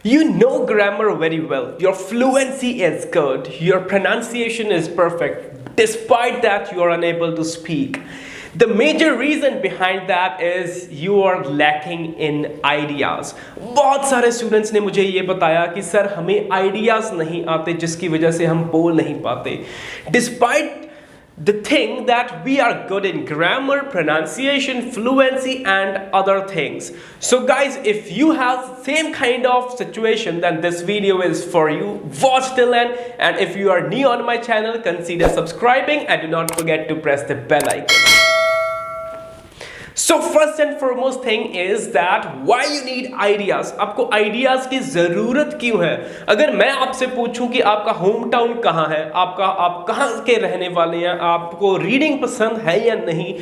You know grammar very well. Your fluency is good. Your pronunciation is perfect. Despite that, you are unable to speak. The major reason behind that is you are lacking in ideas. बहुत सारे students ने मुझे ये बताया कि sir हमें ideas नहीं आते जिसकी वजह से हम बोल नहीं पाते. Despite the thing that we are good in grammar, pronunciation, fluency and other things. So guys, if you have same kind of situation, then this video is for you. Watch till end, and if you are new on my channel, consider subscribing and do not forget to press the bell icon. So first and foremost thing is that why you need ideas. आपको ideas की ज़रूरत क्यों है? अगर मैं आपसे पूछूं कि आपका होम टाउन कहाँ है, आप कहाँ के रहने वाले हैं, आपको रीडिंग पसंद है या नहीं,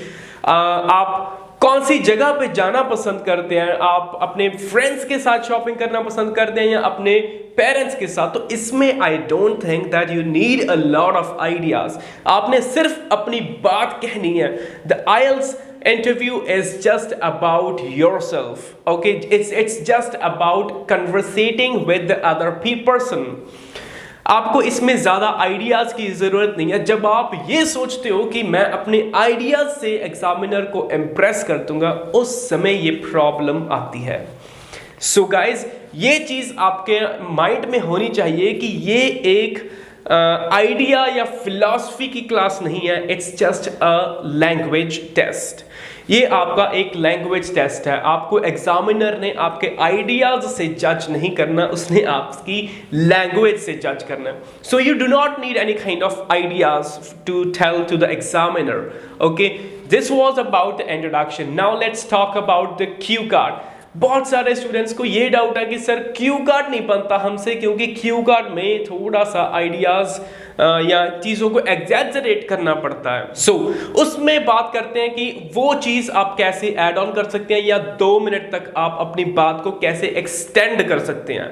आप कौन सी जगह पे जाना पसंद करते हैं, आप अपने फ्रेंड्स के साथ शॉपिंग करना पसंद करते हैं या अपने पेरेंट्स के साथ, तो इसमें I don't think that you need a lot of ideas. आपने सिर्फ अपनी बात कहनी है. The IELTS interview is just about yourself. Okay, it's just about conversating with the other person. आपको इसमें ज़्यादा आइडियाज़ की ज़रूरत नहीं है. जब आप ये सोचते हो कि मैं अपने आइडियाज़ से एग्जामिनर को इम्प्रेस कर दूंगा, उस समय ये प्रॉब्लम आती है. सो गाइज, ये चीज़ आपके माइंड में होनी चाहिए कि ये एक आइडिया या फिलॉसफी की क्लास नहीं है. It's just a language test. ये आपका एक लैंग्वेज टेस्ट है. आपको एग्जामिनर ने आपके आइडियाज से जज नहीं करना, उसने आपकी लैंग्वेज से जज करना है. So you do not need any kind of ideas to tell to the examiner. Okay, this was about the introduction. Now let's talk about the cue card. बहुत सारे स्टूडेंट्स को ये डाउट है कि सर क्यू कार्ड नहीं बनता हमसे, क्योंकि क्यू कार्ड में थोड़ा सा आइडियाज या चीज़ों को एग्जैजरेट करना पड़ता है. सो उसमें बात करते हैं कि वो चीज़ आप कैसे ऐड ऑन कर सकते हैं या 2 मिनट तक आप अपनी बात को कैसे एक्सटेंड कर सकते हैं.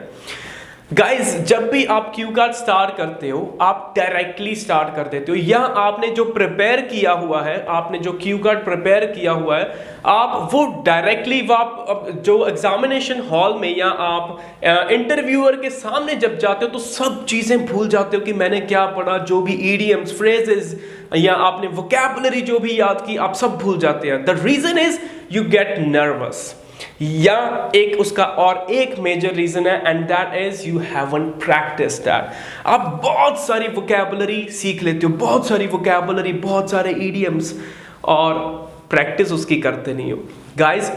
गाइज, जब भी आप क्यू कार्ड स्टार्ट करते हो, आप डायरेक्टली स्टार्ट कर देते हो, या आपने जो प्रिपेयर किया हुआ है, आपने जो क्यू कार्ड प्रिपेयर किया हुआ है, आप वो डायरेक्टली आप जो एग्जामिनेशन हॉल में या आप इंटरव्यूअर के सामने जब जाते हो तो सब चीज़ें भूल जाते हो कि मैंने क्या पढ़ा. जो भी ईडियम्स, फ्रेजेस या आपने वोकैबुलरी जो भी याद की, आप सब भूल जाते हैं. The reason is you get nervous. या एक उसका और एक मेजर रीजन है, and that is you haven't practised that. आप बहुत सारी वोकैबुलरी सीख लेते हो, बहुत सारी वोकैबुलरी, बहुत सारे इडियम्स, और प्रैक्टिस उसकी करते नहीं हो. Guys,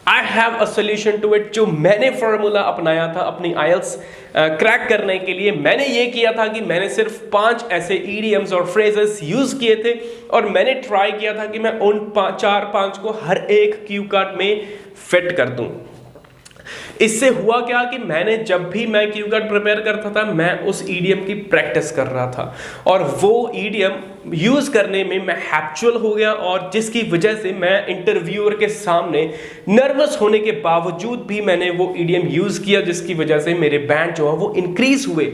I have a solution to it. जो मैंने फॉर्मूला अपनाया था अपनी IELTS क्रैक करने के लिए, मैंने ये किया था कि मैंने सिर्फ 5 ऐसे इडियम्स और फ्रेजेस यूज किए थे, और मैंने ट्राई किया था कि मैं उन 4-5 को हर एक क्यू कार्ड में फिट कर दूं. इससे हुआ क्या कि मैंने जब भी मैं क्यू कार्ड प्रिपेयर करता था, मैं उस ईडियम की प्रैक्टिस कर रहा था, और वो ईडियम यूज करने में मैं हैप्चुअल हो गया, और जिसकी वजह से मैं इंटरव्यूअर के सामने नर्वस होने के बावजूद भी मैंने वो ईडियम यूज किया, जिसकी वजह से मेरे बैंड जो है वो इंक्रीज हुए.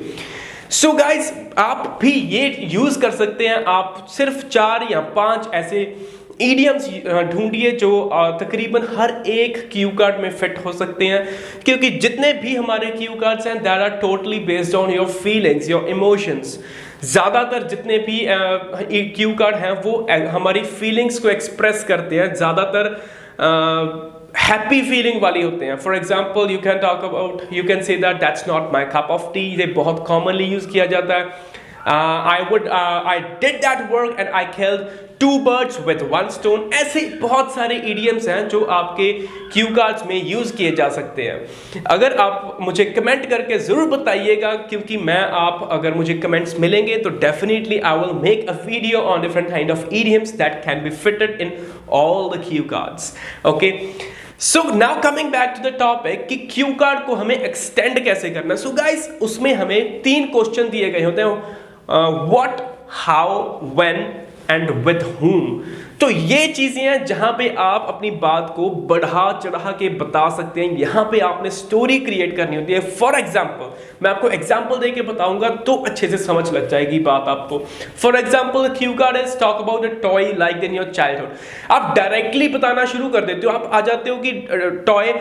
सो गाइज, आप भी ये यूज कर सकते हैं. आप सिर्फ 4 या 5 ऐसे ईडियम्स ढूंढिए जो तकरीबन हर एक क्यू कार्ड में फिट हो सकते हैं, क्योंकि जितने भी हमारे क्यू कार्ड्स हैं, that are totally based on your feelings, your emotions. ज़्यादातर जितने भी क्यू कार्ड हैं वो हमारी फीलिंग्स को एक्सप्रेस करते हैं, ज़्यादातर हैप्पी फीलिंग वाली होते हैं. For example, you can talk about, you can say that that's not my cup of T. ये बहुत कॉमनली यूज किया जाता है. I did that work and I killed 2 birds with 1 stone. ऐसे बहुत सारे idioms हैं जो आपके क्यू कार्ड्स में यूज किए जा सकते हैं. अगर आप मुझे कमेंट करके जरूर बताइएगा, क्योंकि अगर मुझे कमेंट्स मिलेंगे तो definitely I will make a video on different kind of idioms that can be fitted in all the cue cards. Okay. So now coming back to the topic कि क्यू कार्ड को हमें extend कैसे करना. So guys, उसमें हमें 3 question दिए गए होते हैं. What, how, when and with whom. तो ये चीजें हैं जहां पे आप अपनी बात को बढ़ा चढ़ा के बता सकते हैं। यहां पे आपने स्टोरी क्रिएट करनी होती है। फॉर एग्जाम्पल, मैं आपको एग्जाम्पल देके बताऊंगा तो अच्छे से समझ लग जाएगी बात आपको। For example, Q card is talk about a toy like in your childhood. आप डायरेक्टली बताना शुरू कर देते हो, आप आ जाते हो कि toy,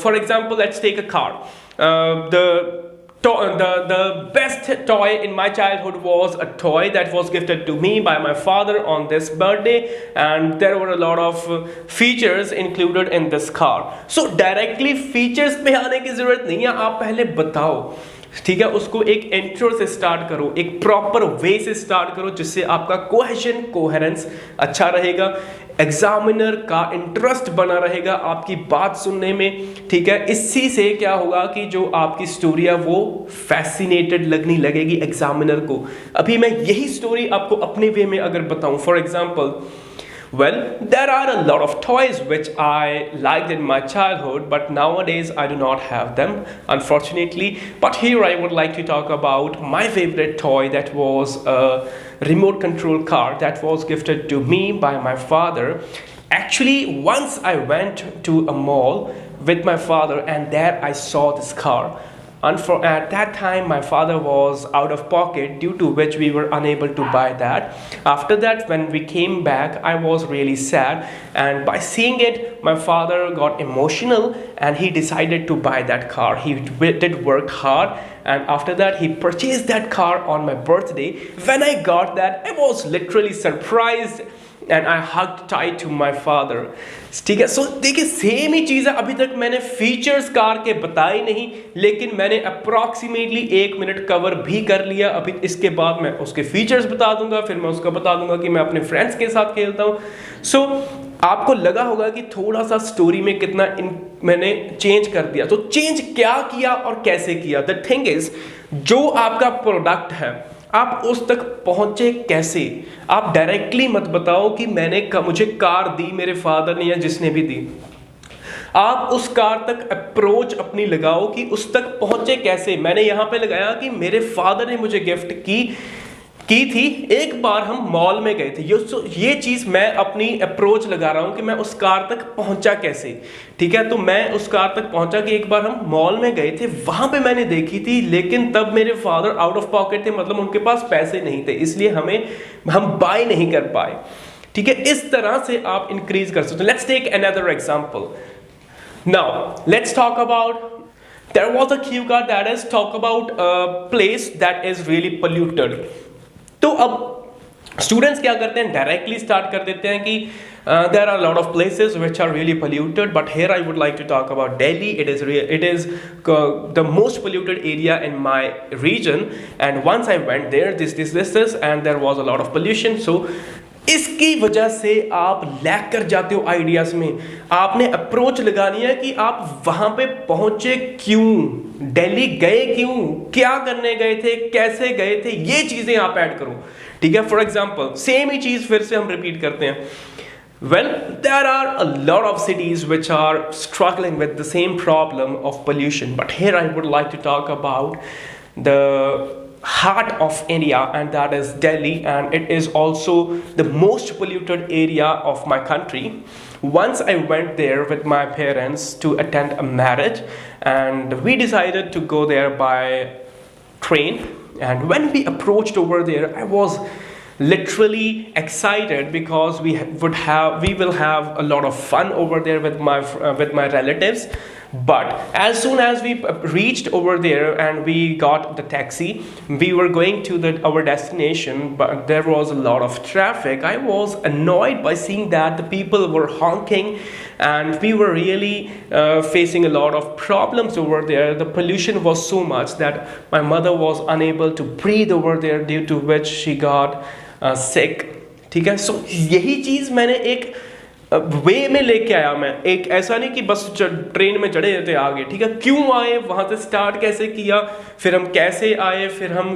for example let's take a car. The best toy in my childhood was a toy that was gifted to me by my father on this birthday, and there were a lot of features included in this car. So directly features पे आने की जरूरत नहीं है, आप पहले बताओ, ठीक है, उसको एक इंट्रो से स्टार्ट करो, एक प्रॉपर वे से स्टार्ट करो जिससे आपका कोहेशन कोहेरेंस अच्छा रहेगा, एग्जामिनर का इंटरेस्ट बना रहेगा आपकी बात सुनने में, ठीक है। इसी से क्या होगा कि जो आपकी स्टोरी है वो फैसिनेटेड लगने लगेगी एग्जामिनर को। अभी मैं यही स्टोरी आपको अपने वे में अगर बताऊं, for example, well, there are a lot of toys which I liked in my childhood, but nowadays I do not have them, unfortunately. But here I would like to talk about my favorite toy, that was a remote control car that was gifted to me by my father. Actually, once I went to a mall with my father, and there I saw this car. At that time my father was out of pocket, due to which we were unable to buy that. After that, when we came back, I was really sad, and by seeing it my father got emotional and he decided to buy that car. He did work hard, and after that he purchased that car on my birthday. When I got that, I was literally surprised and I hugged tight to my father. ठीक है, सो देखिए same ही चीज़ है। अभी तक मैंने features car के बताए नहीं, लेकिन मैंने अप्रॉक्सीमेटली 1 मिनट कवर भी कर लिया। अभी इसके बाद मैं उसके फीचर्स बता दूंगा, फिर मैं उसका बता दूंगा कि मैं अपने फ्रेंड्स के साथ खेलता हूँ। सो आपको लगा होगा कि थोड़ा सा स्टोरी में कितना मैंने चेंज कर दिया। तो चेंज क्या किया और कैसे किया? द थिंग इज, जो आपका प्रोडक्ट है आप उस तक पहुंचे कैसे? आप डायरेक्टली मत बताओ कि मुझे कार दी मेरे फादर ने या जिसने भी दी। आप उस कार तक अप्रोच अपनी लगाओ कि उस तक पहुंचे कैसे। मैंने यहां पे लगाया कि मेरे फादर ने मुझे गिफ्ट की थी, एक बार हम मॉल में गए थे। ये चीज मैं अपनी अप्रोच लगा रहा हूं कि मैं उस कार तक पहुंचा कैसे, ठीक है। तो मैं उस कार तक पहुंचा कि एक बार हम मॉल में गए थे, वहां पे मैंने देखी थी, लेकिन तब मेरे फादर आउट ऑफ पॉकेट थे, मतलब उनके पास पैसे नहीं थे, इसलिए हम बाय नहीं कर पाए, ठीक है। इस तरह से आप इंक्रीज कर सकते हो। Let's take another example. Now let's talk about, there was a cue card that is talk about a place that is really polluted. तो अब स्टूडेंट्स क्या करते हैं, डायरेक्टली स्टार्ट कर देते हैं कि there are a lot of places which are really polluted, but here I would like to talk about Delhi. It is the most polluted area in my region, and once I went there, this and there was a lot of pollution. So इसकी वजह से आप lag कर जाते हो ideas में। आपने approach लगानी है कि आप वहां पे पहुंचे क्यों, दिल्ली गए क्यों, क्या करने गए थे, कैसे गए थे, ये चीजें आप ऐड करो, ठीक है। फॉर एग्जांपल सेम ही चीज फिर से हम रिपीट करते हैं। Well, there are a lot of cities which are struggling with the same problem of pollution, but here I would like to talk about the heart of India, and that is Delhi, and it is also the most polluted area of my country. Once I went there with my parents to attend a marriage, and we decided to go there by train, and when we approached over there, I was literally excited because we will have a lot of fun over there with my relatives. But as soon as we reached over there and we got the taxi, we were going to our destination, but there was a lot of traffic. I was annoyed by seeing that the people were honking, and we were really facing a lot of problems over there. The pollution was so much that my mother was unable to breathe over there, due to which she got sick, ठीक है। So यही चीज मैंने एक वे में लेके आया। मैं एक ऐसा नहीं कि बस ट्रेन में चढ़े थे आगे, ठीक है। क्यों आए, वहां से स्टार्ट कैसे किया, फिर हम कैसे आए, फिर हम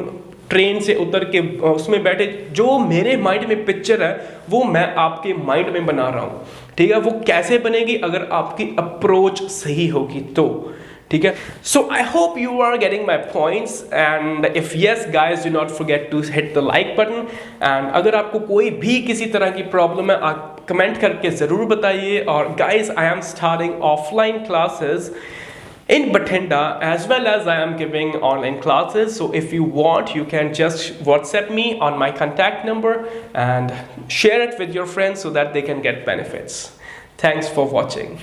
ट्रेन से उतर के उसमें बैठे। जो मेरे माइंड में पिक्चर है वो मैं आपके माइंड में बना रहा हूँ, ठीक है। वो कैसे बनेगी, अगर आपकी अप्रोच सही होगी तो, ठीक है. So I hope you are getting my points, and if yes guys, do not forget to hit the like button. And अगर आपको कोई भी किसी तरह की प्रॉब्लम है, आप कमेंट करके ज़रूर बताइए. और guys, I am starting offline classes in Bathinda as well as I am giving online classes. So if you want, you can just WhatsApp me on my contact number and share it with your friends so that they can get benefits. Thanks for watching.